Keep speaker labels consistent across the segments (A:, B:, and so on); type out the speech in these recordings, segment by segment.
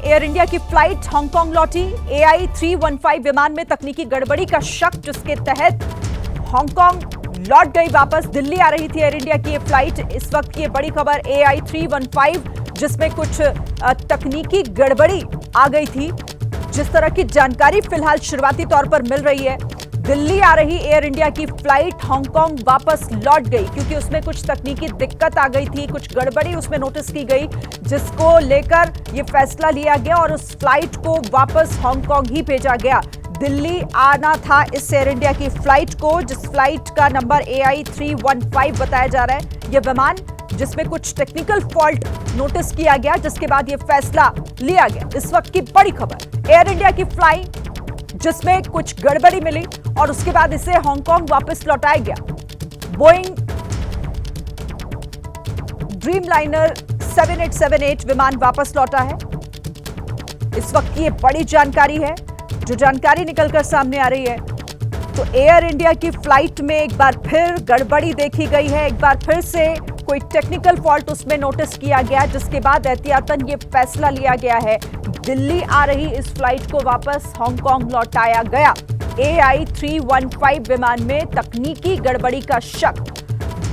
A: Air India की flight Hong Kong लौटी। AI 315 विमान में तकनीकी गड़बड़ी का शक, जिसके तहत हांगकांग लौट गई वापस। दिल्ली आ रही थी एयर इंडिया की ये फ्लाइट। इस वक्त की बड़ी खबर AI 315, जिसमें कुछ तकनीकी गड़बड़ी आ गई थी। जिस तरह की जानकारी फिलहाल शुरुआती तौर पर मिल रही है, दिल्ली आ रही एयर इंडिया की फ्लाइट हांगकांग वापस लौट गई क्योंकि उसमें कुछ तकनीकी दिक्कत आ गई थी, कुछ गड़बड़ी उसमें नोटिस की गई, जिसको लेकर यह फैसला लिया गया और उस फ्लाइट को वापस हांगकांग ही भेजा गया। दिल्ली आना था इस एयर इंडिया की फ्लाइट को, जिस फ्लाइट का नंबर AI 315 बताया जा रहा है। यह विमान जिसमें कुछ टेक्निकल फॉल्ट नोटिस किया गया, जिसके बाद यह फैसला लिया गया। इस वक्त की बड़ी खबर, एयर इंडिया की फ्लाइट जिसमें कुछ गड़बड़ी मिली और उसके बाद इसे हांगकांग वापस लौटाया गया। बोइंग ड्रीमलाइनर 7878 विमान वापस लौटा है। इस वक्त की ये बड़ी जानकारी है, जो जानकारी निकलकर सामने आ रही है। तो एयर इंडिया की फ्लाइट में एक बार फिर गड़बड़ी देखी गई है, एक बार फिर से कोई टेक्निकल फॉल्ट उसमें नोटिस किया गया, जिसके बाद एहतियातन ये फैसला लिया गया है। दिल्ली आ रही इस फ्लाइट को वापस हांगकांग लौटाया गया। AI 315 विमान में तकनीकी गड़बड़ी का शक।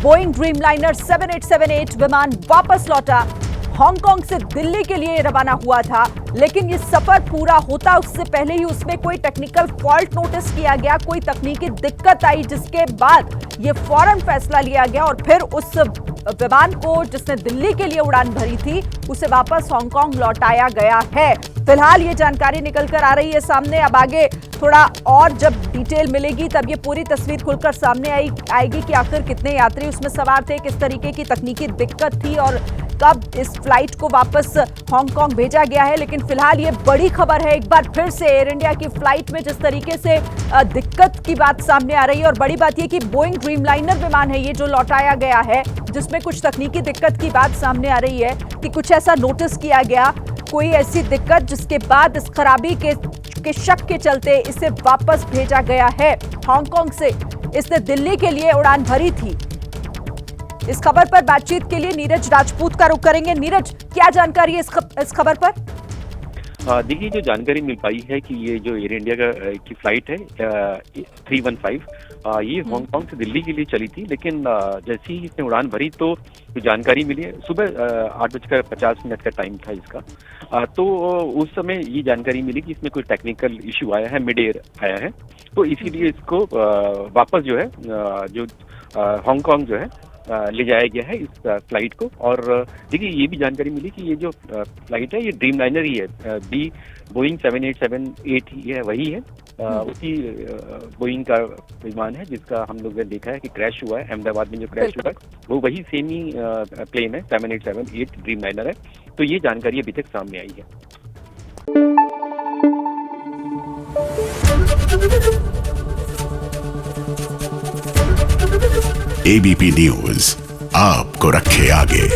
A: बोइंग ड्रीमलाइनर 7878 विमान वापस लौटा। हांगकांग से दिल्ली के लिए रवाना हुआ था, लेकिन ये सफर पूरा होता उससे पहले ही उसमें कोई टेक्निकल फॉल्ट नोटिस किया गया, कोई तकनीकी दिक्कत आई, जिसके बाद ये फौरन फैसला लिया गया और फिर उस विमान को जिसने दिल्ली के लिए उड़ान भरी थी, उसे वापस हांगकांग लौटाया गया है। फिलहाल ये जानकारी निकलकर आ रही है सामने। अब आगे थोड़ा और जब डिटेल मिलेगी, तब ये पूरी तस्वीर खुलकर सामने आएगी कि आखिर कितने यात्री उसमें सवार थे, किस तरीके की तकनीकी दिक्कत थी और कब इस फ्लाइट को वापस हांगकांग भेजा गया है। लेकिन फिलहाल ये बड़ी खबर है, एक बार फिर से एयर इंडिया की फ्लाइट में जिस तरीके से दिक्कत की बात सामने आ रही है। और बड़ी बात यह कि बोइंग ड्रीमलाइनर विमान है ये जो लौटाया गया है, जिसमें कुछ तकनीकी दिक्कत की बात सामने आ रही है कि कुछ ऐसा नोटिस किया गया, कोई ऐसी दिक्कत जिसके बाद इस खराबी के शक के चलते इसे वापस भेजा गया है। हांगकांग से इसने दिल्ली के लिए उड़ान भरी थी। इस खबर पर बातचीत के लिए नीरज राजपूत का रुख करेंगे। नीरज, क्या जानकारी है इस खबर पर?
B: देखिए, जो जानकारी मिल पाई है कि ये जो एयर इंडिया की फ्लाइट है 315, ये हांगकांग से दिल्ली के लिए चली थी। लेकिन जैसे ही इसने उड़ान भरी तो जो जानकारी मिली है, सुबह 8:50 का टाइम था इसका। तो उस समय ये जानकारी मिली कि इसमें कोई टेक्निकल इश्यू आया है, मिड एयर आया है, तो इसीलिए इसको वापस जो है हांगकांग जो है ले जाया गया है इस फ्लाइट को। और देखिए, ये भी जानकारी मिली कि ये जो फ्लाइट है ये ड्रीमलाइनर ही है, बोइंग 7878 ही है, वही है। उसी बोइंग का विमान है जिसका हम लोग ने देखा है कि क्रैश हुआ है अहमदाबाद में। जो क्रैश हुआ है वो वही सेम ही प्लेन है, 7878 ड्रीमलाइनर है। तो ये जानकारी अभी तक सामने आई है।
C: ABP न्यूज आपको रखे आगे।